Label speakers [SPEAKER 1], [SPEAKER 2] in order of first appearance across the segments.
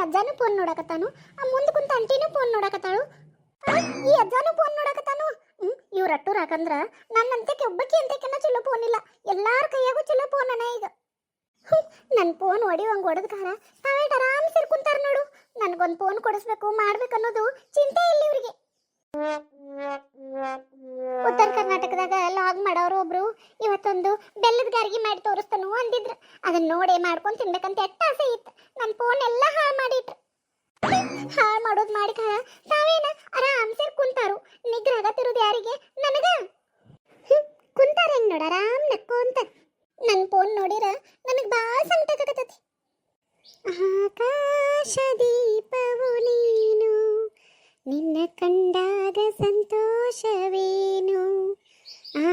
[SPEAKER 1] ಅಜ್ಜಾನು phone ನೋಡಕತ್ತಾನು, ಆ ಮುಂದೆ ಕುಂತ ಅಂಟಿನೂ ಫೋನ್ ನೋಡಕತ್ತಾಳು, ಈ ಅಜ್ಜಾನು ಫೋನ್ ನೋಡಕತ್ತಾನು. ಇವ್ರಟ್ಟು ರಾಕಂದ್ರ ನನ್ನಂತಕ್ಕೆ ಒಬ್ಬಕ್ಕೆ ಅಂತಕ್ಕೆನ ಚಲೋ ಫೋನ್ ಇಲ್ಲ, ಎಲ್ಲಾರ ಕೈಯಾಗೂ ಚಲೋ ಫೋನ್ ಅನ ಈಗ. ನನ್ನ ಫೋನ್ ಹೊಡಿವಂಗೆ ಹೊಡೆದ ಕಾರ ತಾವೇ ಆರಾಮ್ ಸೇರಿ ಕುಂತಾರ ನೋಡು. ನನಗೊಂದು ಫೋನ್ ಕೊಡಿಸ್ಬೇಕು ಮಾಡ್ಬೇಕು ಅನ್ನೋದು ಚಿಂತೆ ಇಲ್ಲ ಇವ್ರಿಗೆ. ಉತ್ತರ ಕರ್ನಾಟಕದಾಗ ಲಾಗ್ ಮಾಡೋರು ಒಬ್ರು ಇವತ್ತೊಂದು ಬೆಲ್ಲದ ಗಾರಿಗೆ ಮಾಡಿ ತೋರಿಸ್ತಾನು ಅಂದಿದ್ರು. ಅದನ್ನ ನೋಡೇ ಮಾಡ್ಕೊಂಡು ತಿನ್ಬೇಕಂತ ಎಟ್ಟ ಆಸೆ ಇತ್ತು. ನನ್ನ ಫೋನ್ ಎಲ್ಲ ಹಾಳು ಮಾಡಿಟ್ರು. ಹಾಳು ಮಾಡೋದು ಮಾಡಿ ಕಾರ ತಾವೇನ ಆರಾಮ್ ಸೇರಿ ಕುಂತಾರು. ನಿಗ್ರಹಗತ್ತಿರೋದು ಯಾರಿಗೆ? ನನಗ. ಕುಂತಾರ ಹೆಂಗ್ ನೋಡ ಆರಾಮ್ ನಕ್ಕೊಂತ. ನನ್ನ ಫೋನ್ ನೋಡಿರ ನನಗೆ ಭಾಳ ಸಂಕಟ ಆಗತೈತಿ. ಆಕಾಶ ದೀಪವು ನೀನು, ನಿನ್ನ ಕಂಡಾಗ ಸಂತೋಷವೇನು.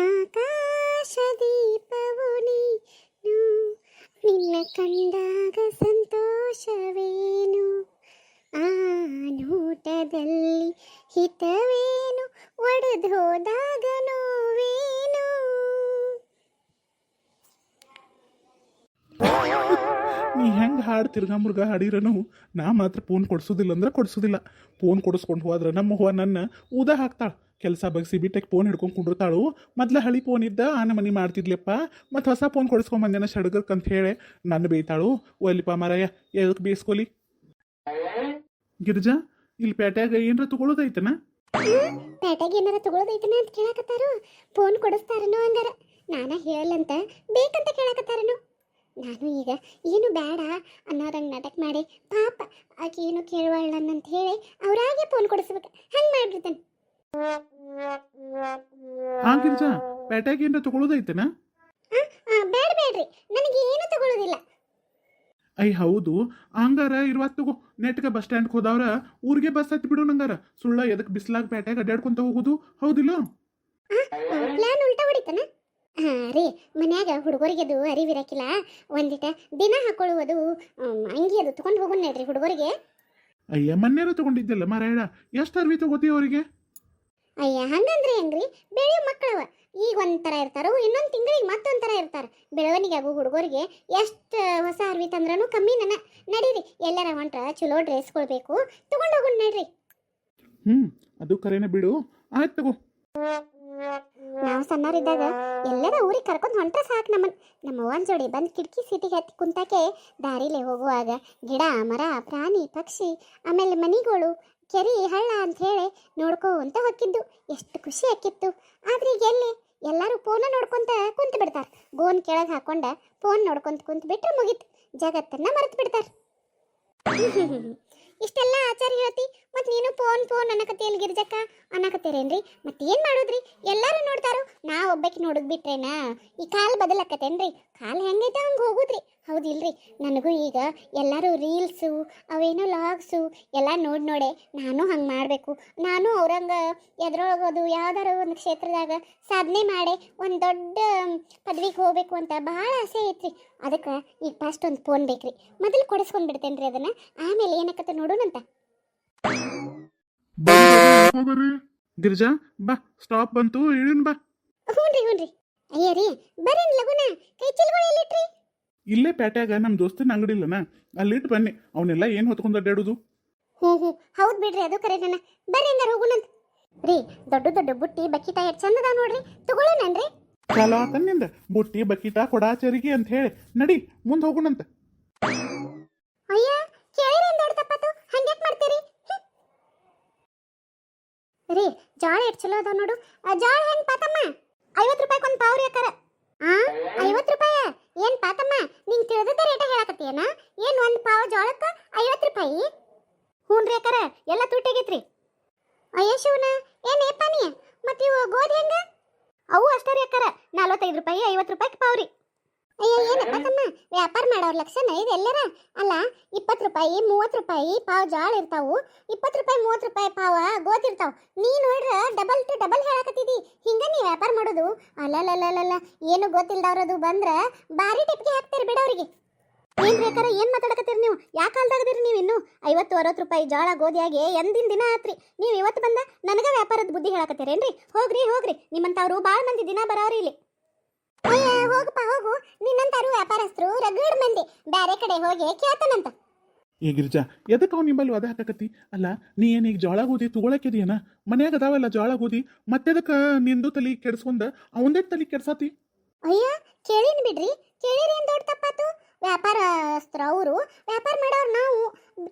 [SPEAKER 1] ಆಕಾಶ ದೀಪವು ನೀನು, ನಿನ್ನ ಕಂಡಾಗ ಸಂತೋಷವೇನು. ಆ ನೋಟದಲ್ಲಿ ಹಿತವೇನು, ಒಡೆದು ಹೋದಾಗ ನೋವೇನು.
[SPEAKER 2] ನೀ ಹೆಂಗೆ ಹಾಡು ತಿರ್ಗಾ ಮುರ್ಗಾ ಹಾಡಿರನು ನಾ ಮಾತ್ರ ಫೋನ್ ಕೊಡ್ಸೋದಿಲ್ಲ ಅಂದ್ರೆ ಕೊಡ್ಸೋದಿಲ್ಲ. ಫೋನ್ ಕೊಡಿಸ್ಕೊಂಡು ಹೋದ್ರೆ ನಮ್ಮ ಅವ್ವ ನನ್ನ ಊದ ಹಾಕ್ತಾಳೆ. ಕೆಲಸ ಬಗ್ಸಿ ಬಿಟ್ಟಕ್ಕೆ ಫೋನ್ ಹಿಡ್ಕೊಂಡು ಕುಂಡಿರ್ತಾಳು. ಮೊದ್ಲು ಹಳಿ ಫೋನ್ ಇದ್ದ ಆನ ಮನೆ ಮಾಡ್ತಿದ್ಲಪ್ಪ, ಮತ್ತು ಹೊಸ ಫೋನ್ ಕೊಡಿಸ್ಕೊಂಬಂದೇನ ಸಡಗರ್ಕಂತ ಹೇಳಿ ನನ್ನ ಬೇಯ್ತಾಳು. ಒಲ್ಲಿಪ್ಪ ಮಾರಾಯ, ಎದಕ್ಕೆ ಬೇಯಿಸ್ಕೊಲಿ. ಗಿರ್ಜಾ, ಇಲ್ಲಿ ಪೇಟ್ಯಾಗ ಏನರ ತಗೊಳ್ಳೋದೈತನ?
[SPEAKER 1] ಪೇಟೆಗೆ ಏನಾರ ತಗೊಳ್ಳೋದೈತನ ಅಂತ ಕೇಳಕತ್ತಾರು. ಫೋನ್ ಕೊಡಿಸ್ತಾರನೋ ಹಂಗಾರ. ನಾನ ಹೇಳಂತ ಬೇಕಂತ ಕೇಳಕತ್ತಾರನು. ನಾನು ಈಗ ಏನು ಬೇಡ ಅನ್ನೋರಂಗೆ ನಾಟಕ ಮಾಡಿ ಪಾಪ ಆಕೆ ಏನು ಕೇಳುವಳ್ಳಂತ ಹೇಳಿ ಅವ್ರಾಗೆ ಫೋನ್ ಕೊಡಿಸ್ಬೇಕು. ಹಂಗೆ ಮಾಡ್ಬಿಡ್ತಾನೆ.
[SPEAKER 2] ಗಿರ್ಜಾ, ಪೇಟ್ಯಾಗ ಏನರ ತಗೊಳ್ಳೋದೈತನ?
[SPEAKER 1] ಬೇಡ ಬೇಡ್ರಿ, ನನಗೆ ಏನು ತಗೊಳ್ಳೋದಿಲ್ಲ.
[SPEAKER 2] ಹೌದು, ಹಂಗಾರ ಇರುವತ್ತು ತಗೋ. ನೆಟ್ಗೆ ಬಸ್ ಸ್ಟ್ಯಾಂಡ್ಗೆ ಹೋದವ್ರ ಊರಿಗೆ ಬಸ್ ಹತ್ತಿ ಬಿಡು. ನಂಗಾರ ಸುಳ್ಳ ಎದಕ್ಕೆ ಬಿಸ್ಲಾಗ ಪೇಟ್ಯಾಗ ಅಡ್ಡಾಡ್ಕೊಂತ ಹೋಗೋದು, ಹೌದಿಲ್ಲ?
[SPEAKER 1] ಪ್ಲಾನ್ ಉಲ್ಟಾ ಹೊಡಿತಾನ. ರೀ, ಮನ್ಯಾಗ ಹುಡುಗರಿಗೆದು ಅರಿವಿರಕ್ಕಿಲ್ಲ. ಒಂದಿಟ ದಿನ ಹಾಕೊಳ್ಳುವುದು ಅಂಗಿ ಅದು ತಗೊಂಡು ಹೋಗೋಣ ನೋಡ್ರಿ ಹುಡುಗರಿಗೆ.
[SPEAKER 2] ಮೊನ್ನೆರ ತಗೊಂಡಿದ್ದಲ್ಲ ಮಾರಾಯಣ, ಎಷ್ಟು ಅರ್ವಿ ತಗೋತೀವಿ ಅವರಿಗೆ?
[SPEAKER 1] ಹಂಗಂದ್ರೆ ಹೆಂಗ್ರಿ? ಬೆಳೆಯೋ ಮಕ್ಕಳವ ಈಗ ಒಂಥರ ಇರ್ತಾರೋ, ಇನ್ನೊಂದು ತಿಂಗಳಿಗೆ ಮತ್ತೊಂಥರ ಇರ್ತಾರ. ಬೆಳವಣಿಗೆ ಆಗೋ ಹುಡುಗರಿಗೆ ಎಷ್ಟು ಹೊಸ ಅರ್ವಿ ತಂದ್ರೂ ಕಮ್ಮಿ ನಡೀರಿ. ಎಲ್ಲರ ಹೊಂಟ್ರ ಚಲೋ ಡ್ರೆಸ್ ಕೊಡ್ಬೇಕು, ತಗೊಂಡು ಹೋಗೋಣ ನೋಡ್ರಿ.
[SPEAKER 2] ಅದು ಕರೆನ ಬಿಡು. ಆಯ್ತು ತಗೋ.
[SPEAKER 1] ನಾವು ಸಣ್ಣವರಿದ್ದಾಗ ಎಲ್ಲರ ಊರಿಗೆ ಕರ್ಕೊಂಡು ಹೊಂಟ್ರೆ ಸಾಕು. ನಮ್ಮ ಅವ್ವನ ಜೋಡಿ ಬಂದು ಕಿಟಕಿ ಸೀಟಿಗೆ ಹತ್ತಿ ಕುಂತಾಕೆ ದಾರಿಲೇ ಹೋಗುವಾಗ ಗಿಡ ಮರ ಪ್ರಾಣಿ ಪಕ್ಷಿ ಆಮೇಲೆ ಮನಿಗಳು ಕೆರೆ ಹಳ್ಳ ಅಂತ ಹೇಳಿ ನೋಡ್ಕೊಂತ ಹೊಕ್ಕಿದ್ದು ಎಷ್ಟು ಖುಷಿ ಆಕ್ಕಿತ್ತು. ಆದ್ರೆ ಈಗ ಎಲ್ಲಿ ಎಲ್ಲರೂ ಫೋನ ನೋಡ್ಕೊಂತ ಕುಂತು ಬಿಡ್ತಾರೆ. ಗೋನ್ ಕೆಳಗೆ ಹಾಕೊಂಡ ಫೋನ್ ನೋಡ್ಕೊಂತ ಕುಂತು ಬಿಟ್ರೆ ಮುಗೀತು, ಜಗತ್ತನ್ನ ಮರೆತು ಬಿಡ್ತಾರೆ. ಇಷ್ಟೆಲ್ಲ ಆಚಾರ ಹೇಳ್ತಿ, ಮತ್ತು ನೀನು ಫೋನ್ ಅನ್ನಕತ್ತೀಯಲ್ಲ ಗಿರ್ಜಕ್ಕ ಅನ್ನಕತ್ತೀರೇನ್ರಿ? ಮತ್ತೇನು ಮಾಡೋದ್ರಿ? ಎಲ್ಲರೂ ನೋಡ್ತಾರೋ, ನಾ ಒಬ್ಬಾಕಿ ನೋಡೋದು ಬಿಟ್ರೇನಾ? ಈ ಕಾಲು ಬದಲಾಕತ್ತೇನ್ರಿ? ಕಾಲು ಹೆಂಗೈತೆ ಹಂಗೆ ಹೋಗುದ್ರಿ, ಹೌದಿಲ್ರಿ? ನನಗೂ ಈಗ ಎಲ್ಲರೂ ರೀಲ್ಸು ಅವೇನೋ ಲಾಗ್ಸು ಎಲ್ಲ ನೋಡೆ ನಾನು ಹಂಗೆ ಮಾಡಬೇಕು. ನಾನು ಅವ್ರಂಗ ಎದ್ರೊಳಗೋದು ಯಾವ್ದಾರ ಒಂದು ಕ್ಷೇತ್ರದಾಗ ಸಾಧನೆ ಮಾಡಿ ಒಂದು ದೊಡ್ಡ ಪದವಿಗೆ ಹೋಗ್ಬೇಕು ಅಂತ ಭಾಳ ಆಸೆ ಐತ್ರಿ. ಅದಕ್ಕೆ ಈಗ ಫಸ್ಟ್ ಒಂದು ಫೋನ್ ಬೇಕ್ರಿ. ಮೊದಲು ಕೊಡಿಸ್ಕೊಂಡು ಬಿಡ್ತೇನೆ ರೀ ಅದನ್ನು, ಆಮೇಲೆ ಏನಕ್ಕತ್ತ ನೋಡೋಣಂತ.
[SPEAKER 2] ಗಿರ್ಜಾ ಬಾ, ಸ್ಟಾಪ್ ಬಂತು, ಇಳಿನ್ ಬಾ.
[SPEAKER 1] ಹ್ಞೂ ರೀ. ಅಯ್ಯ ರೀ, ಬರ್ರಿ ಲಗುನ. ಕೈ ಚೀಲಗಳು ಎಲ್ಲಿಟ್ರಿ?
[SPEAKER 2] ಇಲ್ಲೇ ಪೇಟ್ಯಾಗ ನಮ್ಮ ದೋಸ್ತನ ಅಂಗಡಿ ಇಲ್ಲನ, ಅಲ್ಲಿಟ್ಟು ಬನ್ನಿ. ಅವನ್ನೆಲ್ಲ ಏನು ಹೊತ್ಕೊಂಡು ಅಡ್ಡಾಡೋದು?
[SPEAKER 1] ಹೌದು ಬಿಡ್ರಿ, ಅದು ಕರೆ. ಬರ್ರಿ ಹಂಗಾರ ಹೋಗುಣಂತ. ರೀ, ದೊಡ್ಡ ಬುಟ್ಟಿ ಬಕಿಟ ಎಷ್ಟು ಚಂದದ ನೋಡ್ರಿ, ತಗೊಳ್ಳೋಣನ್ರಿ?
[SPEAKER 2] ಚಾಲ ತನ್ನಿಂದ ಬುಟ್ಟಿ ಬಕಿಟ ಕೊಡ ಚರಿಗೆ ಅಂತ ಹೇಳಿ ನಡಿ ಮುಂದೆ ಹೋಗುಣಂತ.
[SPEAKER 1] ಅಯ್ಯ, ಕೇಳಿರೇನು ದೊಡ್ಡ ತಪ್ಪತ್ತು, ಹಂಗ್ಯಾಕೆ ಮಾಡ್ತೀರಿ? ರೀ, ಜೋಳ ಎಷ್ಟು ಚಲೋ ಅದಾವ ನೋಡು. ಜೋಳ ಹೆಂಗ್ ಪಾತಮ್ಮ? 50 ರೂಪಾಯಿ ಒಂದು ಪಾವ್ರಿ ಅಕ್ಕಾರ. 50 ರೂಪಾಯಿ? ಏನು ಪಾತಮ್ಮ, ನಿಂಗೆ ತಿಳಿದ ರೇಟ ಹೇಳಕತ್ತೀಯನ? ಏನು ಒಂದು ಪಾವ ಜೋಳಕ್ಕೆ 50 ರೂಪಾಯಿ? ಹ್ಞೂ ರೀ ಅಕ್ಕಾರ, ಎಲ್ಲ ತುಟ್ಟಿಗೈತ್ರಿ. ಅಯ್ಯ ಶಿವನ, ಏನು ಏಪಾನಿ? ಮತ್ತು ಇವು ಗೋಧಿ ಹೆಂಗ? ಅವು ಅಷ್ಟೇ ರೀ ಅಕ್ಕಾರ, 45 ರೂಪಾಯಿ 50 ರೂಪಾಯಿಗೆ ಪಾವ್ರಿ. ಅಯ್ಯ, ಏನಪ್ಪ ತಮ್ಮ, ವ್ಯಾಪಾರ ಮಾಡೋರ ಲಕ್ಷಣ ಇದು ಎಲ್ಲರ? ಅಲ್ಲ, 20 ರೂಪಾಯಿ 30 ರೂಪಾಯಿ ಪಾವ್ ಜೋಳ ಇರ್ತಾವು, 20 ರೂಪಾಯಿ 30 ರೂಪಾಯಿ ಪಾವ ಗೋಧಿ ಇರ್ತಾವ. ನೀ ನೋಡ್ರ ಡಬಲ್ ಟು ಡಬಲ್ ಹೇಳಕತ್ತಿದಿ. ಹಿಂಗ ನೀ ವ್ಯಾಪಾರ ಮಾಡೋದು? ಅಲ್ಲಲ್ಲಲ್ಲಲ್ಲ, ಏನು ಗೊತ್ತಿಲ್ದವ್ರದು ಬಂದ್ರ ಭಾರಿ ಟಿಪ್ಗೆ ಹಾಕ್ತೀರಿ ಬಿಡವ್ರಿಗೆ. ಏನ್ ಬೇಕಾರೆ ಏನು ಮಾತಾಡಕತ್ತೀರಿ ನೀವು? ಯಾಕೆ ಕಾಲ್ದಾಗದಿರಿ ನೀವು? ಇನ್ನೂ 50-60 ರೂಪಾಯಿ ಜೋಳ ಗೋಧಿಯಾಗೆ ಎಂದಿನ ದಿನ ಆತ್ರಿ. ನೀವು ಇವತ್ತು ಬಂದ ನನಗೆ ವ್ಯಾಪಾರದ ಬುದ್ಧಿ ಹೇಳಕತ್ತೀರೇನ್ರಿ? ಹೋಗ್ರಿ, ನಿಮ್ಮಂಥವ್ರು ಭಾಳ ಮಂದಿ ದಿನ ಬರೋರಿ ಇಲ್ಲಿ. ಅಯ್ಯ, ಹೋಗಪ್ಪ ಹೋಗು, ನಿನ್ನಂತಾರು ವ್ಯಾಪಾರಸ್ಥರು ರಗಡ್ ಮಂದಿ, ಬ್ಯಾರೆ ಕಡೆ ಹೋಗಿ ಕೇಳ್ತಾನಂತ.
[SPEAKER 2] ಏ ಗಿರ್ಜಾ ಎದಕ್ಕೆ ಅವ್ನು ನಿಂಬಲ್ಲಿ ಒದೆ ಹಾಕಕತ್ತಿ ಅಲ್ಲ ನೀ ಏನು ಈಗ ಜೋಳ ಗೋಧಿ ತಗೊಳಕಿದೀಯನ ಮನ್ಯಾಗ ಅದಾವಲ್ಲ ಜೋಳ ಗೋಧಿ ಮತ್ತೆದಕ್ಕೆ ನಿಂದು ತಲೆ ಕೆಡ್ಸ್ಕೊಂಡ ಅವಂದೇ ತಲೆ ಕೆಡ್ಸಾತಿ
[SPEAKER 1] ಅಯ್ಯ ಕೇಳಿನ್ ಬಿಡ್ರಿ ಕೇಳಿರಿ ಏನ್ ದೊಡ್ಡ ತಪ್ಪಾತು ವ್ಯಾಪಾರಸ್ಥರು ಅವರು ವ್ಯಾಪಾರ ಮಾಡೋರು ನಾವು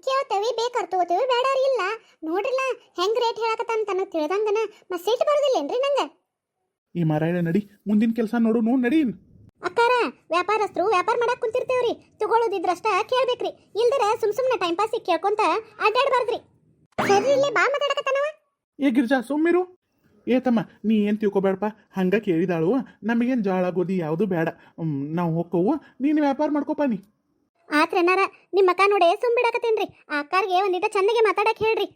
[SPEAKER 1] ಕೇಳ್ತೇವಿ ಬೇಕಾರ್ ತಗೋತೇವಿ ಬೇಡಾರ ಇಲ್ಲ ನೋಡ್ರಿಲ್ಲ ಹೆಂಗ್ ರೇಟ್ ಹೇಳಕತ್ತ ತನಗೆ ತಿಳಿದಂಗನ ಮತ್ತೆ ಸಿಟ್ಟು ಬರೋದಿಲ್ಲೇನ್ರಿ ನಂಗೆ
[SPEAKER 2] ಈ ಮಾರಾಯ ನಡಿ ಮುಂದಿನ ಕೆಲಸ ನೋಡು ನಡಿ
[SPEAKER 1] ಅಕ್ಕಾರ ವ್ಯಾಪಾರಸ್ಥರು ವ್ಯಾಪಾರ ಮಾಡಕ್ ಕುಂತಿರ್ತೇವ್ರಿ ತಗೊಳ್ಳೋದಿದ್ರಷ್ಟ ಕೇಳ್ಬೇಕ್ರಿ ಇಲ್ದರ ಸುಮ್ನೆ ಟೈಮ್ ಪಾಸಿಗೆ ಕೇಳ್ಕೊಂತ ಅಡ್ಡಾಡ್ಬಾರ್ದ್ರಿ ಸರಿ ಇಲ್ಲೇ ಬಾ ಮಾತಾಡಕತ್ತನವ
[SPEAKER 2] ಏ ಗಿರ್ಜಾ ಸುಮ್ಮಿರು ಏ ತಮ್ಮ ನೀ ಏನು ತಿಳ್ಕೊಬೇಡಪ್ಪ ಹಂಗೆ ಕೇಳಿದಾಳು ನಮಗೇನು ಜೋಳ ಗೋಧಿ ಯಾವುದು ಬೇಡ ನಾವು ಹೋಕ್ಕವು ನೀನು ವ್ಯಾಪಾರ ಮಾಡ್ಕೊಪ್ಪ ನೀ
[SPEAKER 1] ಆತ್ರೇನಾರ ನಿಮ್ಮ ಅಕ್ಕ ನೋಡೇ ಬಿಡಕತ್ತೇನ್ರಿ ಆ ಅಕ್ಕಾರ್ಗೆ ಒಂದಿಟ ಚಂದಗೆ ಮಾತಾಡಕ್ ಹೇಳ್ರಿ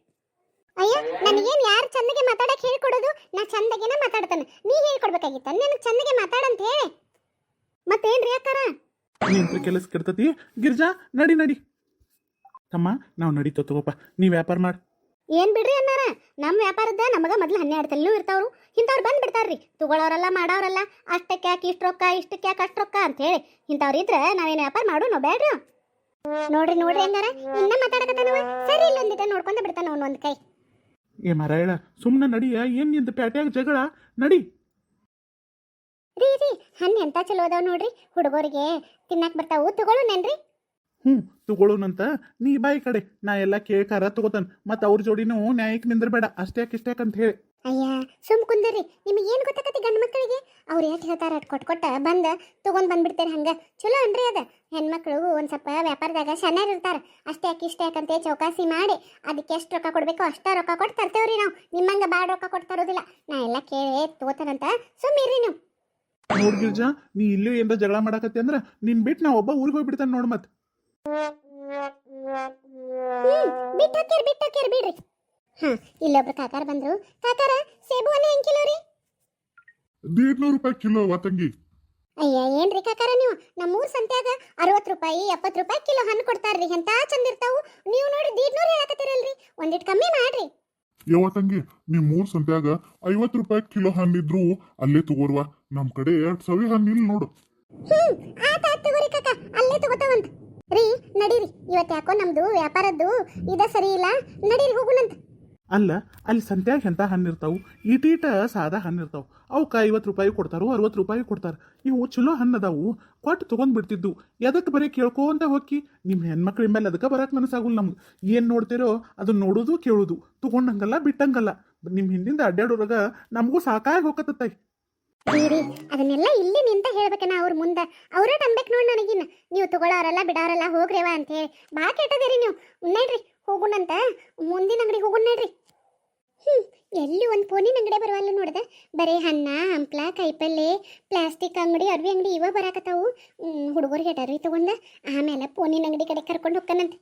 [SPEAKER 1] ಅಯ್ಯ ನನಗೇನು ಯಾರು ಚಂದಗೆ ಮಾತಾಡಕ್ ಹೇಳ್ಕೊಡೋದು ನಾ ಚಂದಗೆನ ಮಾತಾಡ್ತಾನೆ ನೀ ಹೇಳ್ಕೊಡ್ಬೇಕಾಗಿತ್ತ ನನಗೆ ಚಂದಗೆ ಮಾತಾಡಂತ ಹೇಳಿ ಮತ್ತೇನ್ರಿ ಅಕ್ಕಾರ
[SPEAKER 2] ನಿಂತ್ರ ಕೆಲಸ ಕೆಡ್ತತಿ ಗಿರ್ಜಾ ನಡಿ ತಮ್ಮ ನಾವು ನಡೀತೋ ತಗೋಪ್ಪ ನೀ ವ್ಯಾಪಾರ ಮಾಡಿ
[SPEAKER 1] ಏನ್ ಬಿಡ್ರಿ ಅನ್ನಾರ ನಮ್ಮ ವ್ಯಾಪಾರದ ನಮಗ ಮೊದ್ಲು 12 ತಲೆನೂ ಇರ್ತಾವ್ರು ಇಂಥವ್ರು ಬಂದು ಬಿಡ್ತಾರ್ರಿ ತಗೊಳ್ಳೋರಲ್ಲ ಮಾಡೋರಲ್ಲ ಅಷ್ಟಕ್ಕೆ ಯಾಕೆ ಇಷ್ಟು ರೊಕ್ಕ ಇಷ್ಟಕ್ಕೆ ಯಾಕೆ ಅಷ್ಟು ರೊಕ್ಕ ಅಂತ ಹೇಳಿ ಇಂಥವ್ರು ಇದ್ರೆ ನಾವೇನು ವ್ಯಾಪಾರ ಮಾಡೋಣ ಬೇಡ್ರಿ ನೋಡ್ರಿ ಹೆಂಗಾರ ಇನ್ನ ಮಾತಾಡಕತ್ತಾನವ ಸರಿ ಇಲ್ಲೊಂದಿಟ ನೋಡ್ಕೊಂಡ ಬಿಡ್ತಾನ ಅವನು ಒಂದು ಕೈ
[SPEAKER 2] ಏ ಮರಾಯಳ ಸುಮ್ಮನೆ ನಡಿಯ ಏನು ನಿಂದ ಪ್ಯಾಟ್ಯಾಗ ಜಗಳ ನಡಿ
[SPEAKER 1] ರೀ ಹಣ್ಣು ಎಂತ ಚಲೋ ಅದಾವ ನೋಡ್ರಿ ಹುಡುಗರಿಗೆ ತಿನ್ನಕ್ ಬರ್ತಾವು ತಗೊಳ್ಳೋನೇನ್ರಿ
[SPEAKER 2] ತಗೊಳ್ಳೋನಂತ ನೀ ಬಾಯಿ ಕಡೆ ನಾ ಎಲ್ಲ ಕೇಳ್ಕಾರ ತಗೋತಾನ ಮತ್ತು ಅವ್ರ ಜೋಡಿನೂ ನ್ಯಾಯಕ್ಕೆ ನಿಂದ್ರಬೇಡ ಅಷ್ಟ್ಯಾಕೆ ಇಷ್ಟ್ಯಾಕೆ ಅಂತ ಹೇಳಿ
[SPEAKER 1] ಅಯ್ಯ ಸುಮ್ ಕುಂದ್ರಿ ನಿಮಗೆ ಏನು ಗೊತ್ತಾಕತಿ ಗಂಡು ಮಕ್ಕಳಿಗೆ ಅವ್ರು ಎಷ್ಟು ಹೇಳ್ತಾರ ಅಟ್ ಕೊಟ್ಟ ಬಂದು ತೊಗೊಂಡು ಬಂದ್ಬಿಡ್ತಾರೆ ಹಂಗೆ ಚಲೋ ಅನ್ರಿ ಅದ ಹೆಣ್ಮಕ್ಳು ಒಂದು ಸ್ವಲ್ಪ ವ್ಯಾಪಾರದಾಗ ಚೆನ್ನಾಗಿರ್ತಾರೆ ಅಷ್ಟ್ಯಾಕೆ ಇಷ್ಟ್ಯಾಕೆ ಅಂತ ಚೌಕಾಸಿ ಮಾಡಿ ಅದಕ್ಕೆ ಎಷ್ಟು ರೊಕ್ಕ ಕೊಡಬೇಕು ಅಷ್ಟ ರೊಕ್ಕ ಕೊಟ್ಟು ತರ್ತೇವ್ರಿ ನಾವು ನಿಮ್ಮಂಗೆ ಬಾಡ ರೊಕ್ಕ ಕೊಟ್ಟು ತರೋದಿಲ್ಲ ನಾ ಎಲ್ಲ ಕೇಳಿ ತಗೋತಾರಂತ ಸುಮ್ಮಿರ್ರಿ ನೀವು
[SPEAKER 2] ನೋಡ್ ಗಿರ್ಜಾ ನೀ ಇಲ್ಲೇ ಏನಾರ ಜಗಳ ಮಾಡಾಕತ್ತಿ ಅಂದ್ರೆ ನಿನ್ ಬಿಟ್ಟು ನಾ ಒಬ್ಬ ಊರಿಗೆ ಹೋಗ್ಬಿಡ್ತಾನೆ ನೋಡ್ ಮತ್ತೆ
[SPEAKER 1] ಬಿಟ್ಟೋಕಿರ್ ಬಿಡ್ರಿ ಇಲ್ಲೊಬ್ರು ಕಾಕಾರ ಬಂದ್ರು ಕಾಕಾರ ಸೇಬು ಹಣ್ಣು ಹೆಂಗ್ ಕಿಲೋ ರೀ
[SPEAKER 3] 150 ರೂಪಾಯಿ ಕಿಲೋ ತಂಗಿ
[SPEAKER 1] ಅಯ್ಯ ಏನ್ರಿ ಕಾಕಾರ ನೀವು ನಮ್ಮೂರ್ ಸಂತ್ಯಾಗ 60 ರೂಪಾಯಿ 70 ರೂಪಾಯಿ ಕಿಲೋ ಹಣ್ಣು ಕೊಡ್ತಾರ್ರಿ ಎಂತ ಚಂದ ಇರ್ತಾವು ನೀವು ನೋಡಿ 150 ಹೇಳಕತ್ತೀರಲ್ರಿ ಒಂದಿಟ್ ಕಮ್ಮಿ ಮಾಡ್ರಿ
[SPEAKER 3] ಯಾವ ತಂಗಿ ನಿಮ್ ಮೂರ್ ಸಂತ್ಯಾಗ 50 ರೂಪಾಯಿ ಕಿಲೋ ಹಣ್ಣಿದ್ರು ಅಲ್ಲೇ ತಗೋರ್ವ ನಮ್ ಕಡೆ ಸವಿ ಹಣ್ಣಿಲ್ಲ ನೋಡು
[SPEAKER 1] ಆತ ತಗೋರಿ ಕಾಕ ಅಲ್ಲೇ ತಗೋತಾವಂತ ರೀ ನಡೀರಿ ಇವತ್ತು ಯಾಕೋ ನಮ್ದು ವ್ಯಾಪಾರದ್ದು ಇದ ಸರಿ ಇಲ್ಲ ನಡೀರಿ ಹೋಗುಣಂತ
[SPEAKER 2] ಅಲ್ಲ ಅಲ್ಲಿ ಸಂತ್ಯಾಗ ಎಂಥ ಹಣ್ಣು ಇರ್ತಾವು ಈಟೀಟ ಸಾದಾ ಹಣ್ಣು ಇರ್ತಾವು ಅವಕ್ಕೆ 50 ರೂಪಾಯಿ ಕೊಡ್ತಾರೋ 60 ರೂಪಾಯಿ ಕೊಡ್ತಾರೆ ಇವು ಚಲೋ ಹಣ್ಣು ಅದಾವು ಕೊಟ್ಟು ತೊಗೊಂಡು ಬಿಡ್ತಿದ್ದು ಎದಕ್ಕೆ ಬರೀ ಕೇಳ್ಕೊಂತ ಹೋಗಿ ನಿಮ್ಮ ಹೆಣ್ಮಕ್ಳ ಮೇಲೆ ಅದಕ್ಕೆ ಬರಕ್ಕೆ ಮನಸ್ಸಾಗಲ್ಲ ನಮ್ಗೆ ಏನು ನೋಡ್ತಿರೋ ಅದನ್ನ ನೋಡೋದು ಕೇಳೋದು ತೊಗೊಂಡಂಗಲ್ಲ ಬಿಟ್ಟಂಗಲ್ಲ ನಿಮ್ಮ ಹಿಂದಿಂದ ಅಡ್ಡಾಡೋರಾಗ ನಮಗೂ ಸಾಕಾಗಿ ಹೋಗತ್ತೈ
[SPEAKER 1] ರೀ ಅದನ್ನೆಲ್ಲ ಇಲ್ಲಿ ನಿಂತ ಹೇಳ್ಬೇಕನ ಅವ್ರ ಮುಂದೆ ಅವರೇ ನಂಬೇಕು ನೋಡಿ ನನಗಿನ್ನ ನೀವು ತಗೊಳ್ಳೋರಲ್ಲ ಬಿಡೋರಲ್ಲ ಹೋಗ್ರೇವ ಅಂತ ಹೇಳಿ ಭಾಳ ಕೆಟ್ಟದಿರಿ ನೀವು ನಡ್ರಿ ಹೋಗುಣಂತ ಮುಂದಿನ ಅಂಗಡಿಗೆ ಹೋಗುಣ ನಡ್ರಿ ಎಲ್ಲಿ ಒಂದು ಫೋನಿನ ಅಂಗಡಿ ಬರುವಲ್ಲ ನೋಡ್ದ ಬರೀ ಹಣ್ಣ ಹಂಪ್ಲ ಕಾಯಿಪಲ್ಲೆ ಪ್ಲಾಸ್ಟಿಕ್ ಅಂಗಡಿ ಅರ್ವಿ ಅಂಗಡಿ ಇವ ಬರಾಕತ್ತಾವು ಹುಡುಗರಿಗೆ ಹೆಟರ್ವಿ ತಗೊಂಡ ಆಮೇಲೆ ಫೋನಿನ ಅಂಗಡಿ ಕಡೆ ಕರ್ಕೊಂಡು ಹೋಗ್ತಾನಂತೆ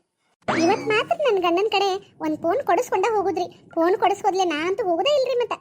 [SPEAKER 1] ಇವತ್ತು ಮಾತ್ರ ನನ್ನ ಗಂಡನ ಕಡೆ ಒಂದು ಫೋನ್ ಕೊಡಿಸ್ಕೊಂಡ ಹೋಗುದ್ರಿ ಫೋನ್ ಕೊಡಿಸ್ಕೋದ್ಲೆ ನಾ ಅಂತೂ ಹೋಗೋದೇ ಇಲ್ರಿ ಮತ್ತೆ